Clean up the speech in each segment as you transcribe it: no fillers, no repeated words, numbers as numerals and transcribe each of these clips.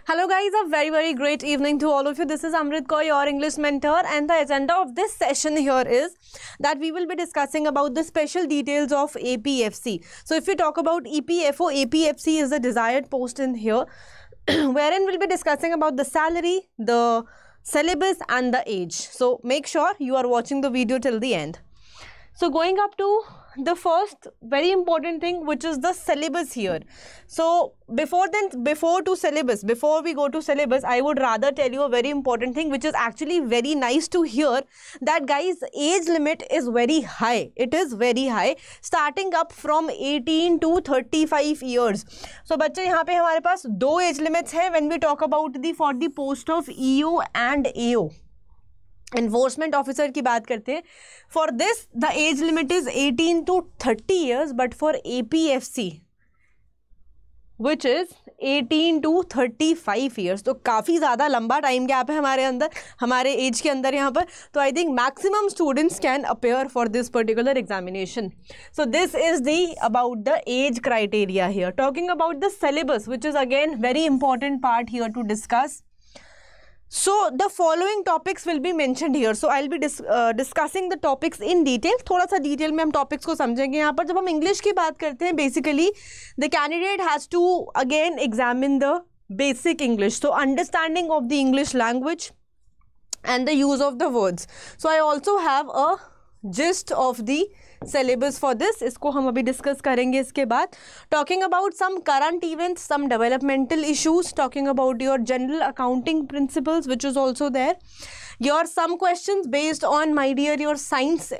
Hello guys, a very great evening to all of you. This is Amrit Kaur, your English mentor, and the agenda of this session here is that we will be discussing about the special details of APFC. So if we talk about EPFO, APFC is the desired post in here wherein we'll be discussing about the salary, the syllabus and the age. So make sure you are watching the video till the end. So going up to the first very important thing, which is the syllabus here. So before we go to syllabus, I would rather tell you a very important thing, which is actually very nice to hear, that guys, age limit is very high. It is very high, starting up from 18 to 35 years. So बच्चे यहाँ पे हमारे पास दो age limits है when we talk about for the post of EO and AO. Enforcement officer की बात करते हैं. For this the age limit is 18 to 30 years, but for APFC which is 18 to 35 years. तो काफ़ी ज़्यादा लंबा टाइम गैप है हमारे एज के अंदर यहाँ पर. तो I think maximum students can appear for this particular examination. So this is the about the age criteria here. Talking about the syllabus, which is again very important part here to discuss. So the following topics will be mentioned here. So I'll be discussing the topics in detail. थोड़ा सा detail में हम topics को समझेंगे. यहाँ पर जब हम इंग्लिश की बात करते हैं, basically the candidate has to again examine the basic English. So understanding of the English language and the use of the words. So I also have a gist of the syllabus for this. इसको हम अभी discuss करेंगे इसके बाद. Talking about some current events, some developmental issues, talking about your general accounting principles which is also there. Your some questions based on my dear your science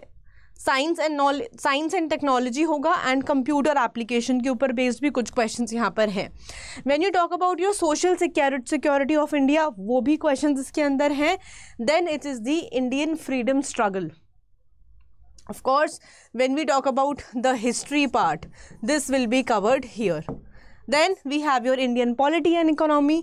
and technology होगा, and computer application के ऊपर based भी कुछ questions यहाँ पर हैं. When you talk about your social security of India, वो भी क्वेश्चंस इसके अंदर हैं. Then it is the Indian freedom struggle. Of course, when we talk about the history part, this will be covered here. Then we have your Indian polity and economy.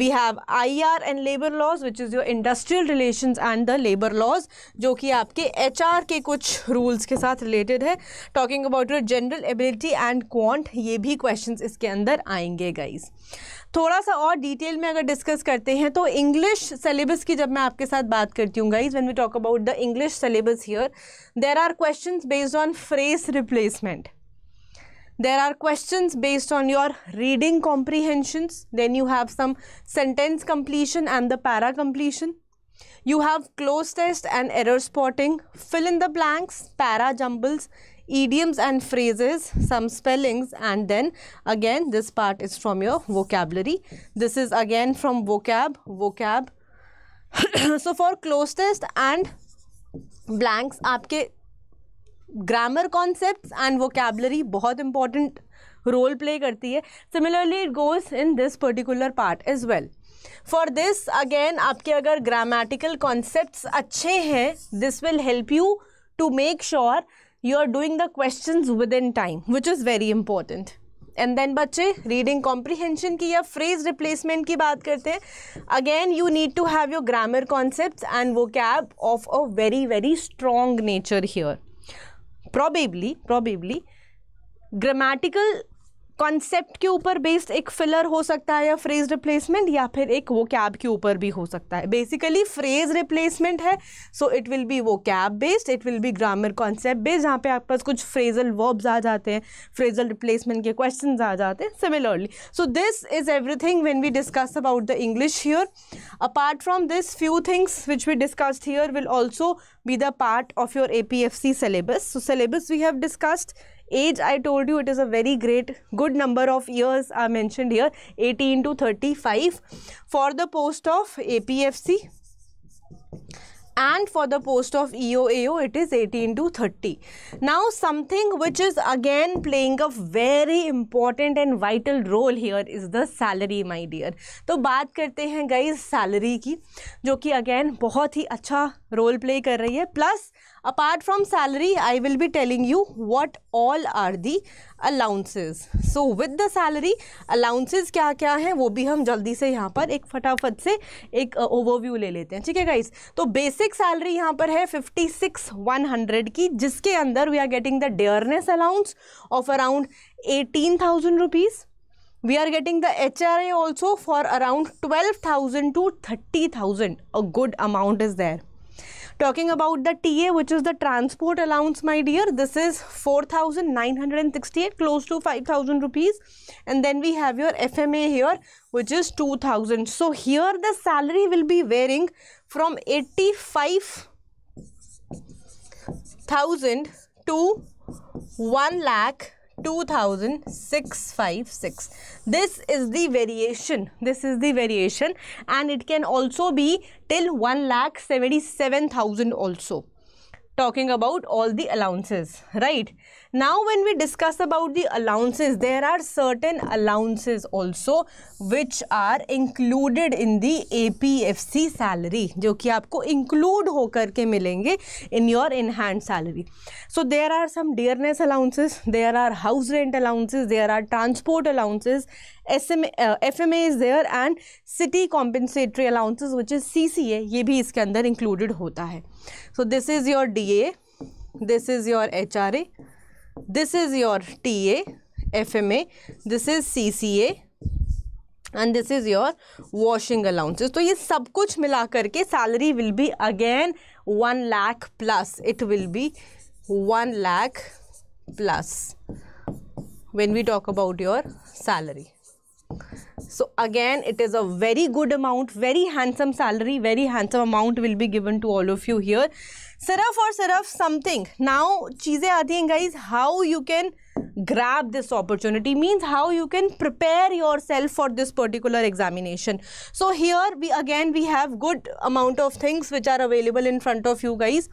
We have IR and labor laws, which is your industrial relations and the labor laws, जो कि आपके HR के कुछ rules के साथ related है. Talking about your general ability and quant, ये भी questions इसके अंदर आएंगे guys. थोड़ा सा और डिटेल में अगर डिस्कस करते हैं तो इंग्लिश सिलेबस की जब मैं आपके साथ बात करती हूँ guys, when we talk about the English syllabus here, there are questions based on phrase replacement, there are questions based on your reading comprehensions, then you have some sentence completion and the para completion. You have cloze test and error spotting, fill in the blanks, para jumbles, idioms and phrases, some spellings, and then again this part is from your vocabulary. This is again from vocab. So for cloze test and blanks आपके grammar concepts and vocabulary बहुत important role play करती है. Similarly it goes in this particular part as well. For this again आपके अगर grammatical concepts अच्छे हैं, this will help you to make sure you are doing the questions within time, which is very important. And then बच्चे reading comprehension की या phrase replacement की बात करते हैं. Again you need to have your grammar concepts and vocab of a very strong nature here. probably grammatical concept के ऊपर based एक फिलर हो सकता है या फ्रेज रिप्लेसमेंट, या फिर एक वोकैब के ऊपर भी हो सकता है. बेसिकली फ्रेज रिप्लेसमेंट है, so it will be vocab based, it will be grammar concept based, जहाँ पे आपके पास कुछ फ्रेजल वर्ब्स आ जाते हैं, फ्रेजल रिप्लेसमेंट के क्वेश्चंस आ जाते हैं similarly. So this is everything when we discuss about the English here. Apart from this, few things which we discussed here will also be the part of your APFC syllabus. So syllabus we have discussed. Age, I told you, it is a very good number of years are mentioned here, 18 to 35 for the post of APFC, and for the post of EO/AO it is 18 to 30. Now something which is again playing a very important and vital role here is the salary, my dear. तो बात करते हैं guys salary की, जो कि again बहुत ही अच्छा role play कर रही है. Plus apart from salary, I will be telling you what all are the allowances. So with the salary, allowances क्या क्या हैं वो भी हम जल्दी से यहाँ पर एक फटाफट से एक ओवरव्यू ले लेते हैं. ठीक है गाइस, तो बेसिक सैलरी यहाँ पर है 56,100 की, जिसके अंदर we are getting the dearness allowance of around 18,000 rupees. We are getting the HRA also for around 12,000 to 30,000. A good amount is there. Talking about the TA, which is the transport allowance, my dear, this is 4,968, close to 5,000 rupees. And then we have your FMA here, which is 2,000. So here the salary will be varying from 85,000 to 1,02,656. This is the variation. This is the variation, and it can also be till 1,77,000 also. Talking about all the allowances, right? Now when we discuss about the allowances, there are certain allowances also which are included in the APFC salary, जो कि आपको include होकर के मिलेंगे in your in hand salary. So there are some dearness allowances, there are house rent allowances, there are transport allowances, FMA is there, and city compensatory allowances, which is CCA, ये भी इसके अंदर included होता है. So this is your DA, this is your HRA, this is your TA, FMA, this is CCA, and this is your washing allowances. तो ये सब कुछ मिला करके salary will be again 1 lakh plus. It will be 1 lakh plus when we talk about your salary. So again, it is a very good amount, very handsome salary, very handsome amount will be given to all of you here. Siraf or siraf something. Now, cheezein aati hain guys, how you can grab this opportunity, means how you can prepare yourself for this particular examination. So here we have good amount of things which are available in front of you guys.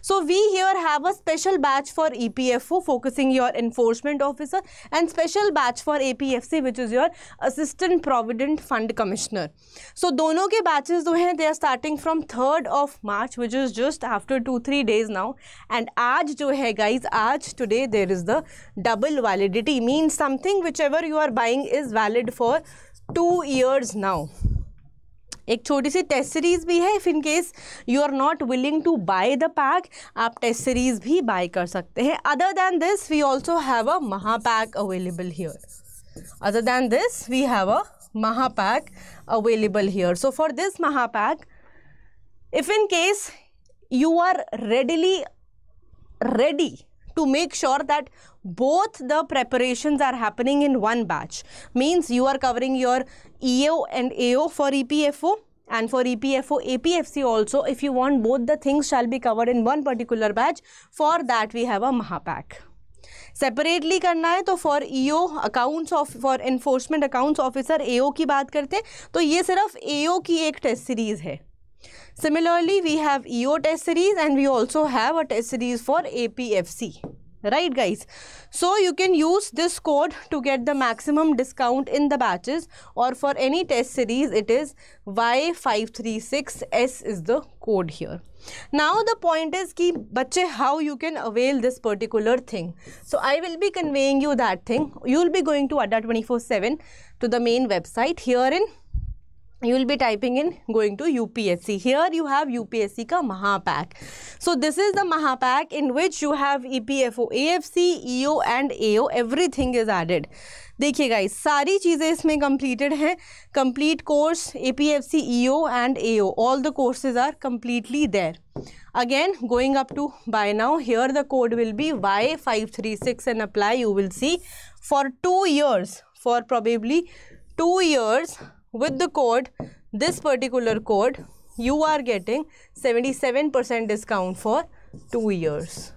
So we here have a special batch for EPFO focusing your enforcement officer, and special batch for APFC, which is your assistant provident fund commissioner. So दोनों के batches जो हैं, they are starting from 3rd of March, which is just after 2-3 days now. And आज जो है guys, आज today there is the double validity, means something whichever you are buying is valid for 2 years now. एक छोटी सी test series भी है. If in case you are not willing to buy the pack, आप test series भी buy कर सकते हैं. Other than this we also have a महापैक available here. Other than this we have a महापैक available here. So for this महापैक, if in case you are ready to make sure that both the preparations are happening in one batch, means you are covering your EO and AO for EPFO, and for EPFO APFC also, if you want both the things shall be covered in one particular batch, for that we have a महापैक. Separately करना है तो for EO accounts of for enforcement accounts officer AO की बात करते हैं तो ये सिर्फ AO की एक टेस्ट सीरीज है. Similarly, we have EO test series and we also have a test series for APFC. Right guys? So you can use this code to get the maximum discount in the batches, or for any test series it is Y536S is the code here. Now the point is ki bachche, how you can avail this particular thing. So I will be conveying you that thing. You will be going to Adda247 to the main website. Herein you will be typing in going to UPSC. Here you have UPSC ka महापैक. So this is the महापैक in which you have EPFO, AFC, EO and AO. Everything is added. देखिए guys, सारी चीज़ें इसमें completed हैं. Complete course, APFC, EO and AO. All the courses are completely there. Again, going up to buy now. Here the code will be Y536 and apply. You will see for 2 years, for probably 2 years. With the code, this particular code, you are getting 77% discount for 2 years.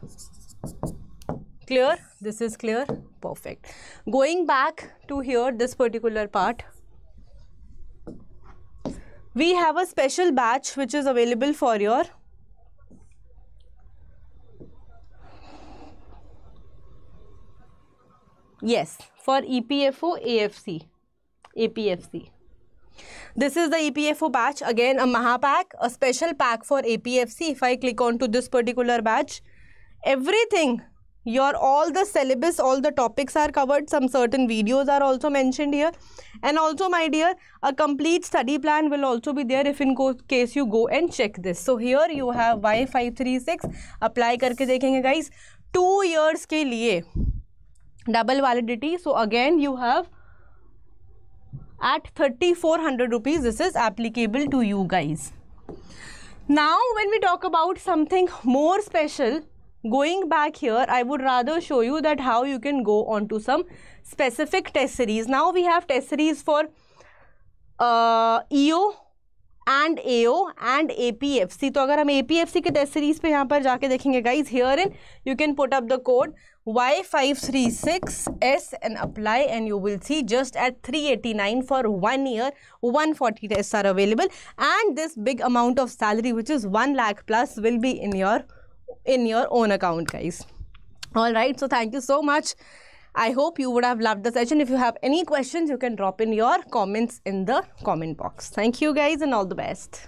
Clear? This is clear? Perfect. Going back to here, this particular part, we have a special batch which is available for your for EPFO, APFC. This is the EPFO batch. Again, a महापैक, a special pack for APFC. If I click on to this particular batch, everything, all the syllabus, all the topics are covered. Some certain videos are also mentioned here. And also, my dear, a complete study plan will also be there if in case you go and check this. So here you have Y536. Apply करके देखेंगे guys. 2 years के लिए double validity. So again, you have at 3,400 rupees. This is applicable to you guys. Now when we talk about something more special, going back here, I would rather show you that how you can go on to some specific test series. Now we have test series for EO and AO and APFC. तो अगर हम APFC के test series पे यहाँ पर जाके देखेंगे guys, herein you can put up the code Y536S and apply, and you will see just at 389 for 1 year, 140 tests are available, and this big amount of salary, which is 1 lakh plus, will be in your own account, guys. All right, so thank you so much. I hope you would have loved the session. If you have any questions, you can drop in your comments in the comment box. Thank you guys and all the best.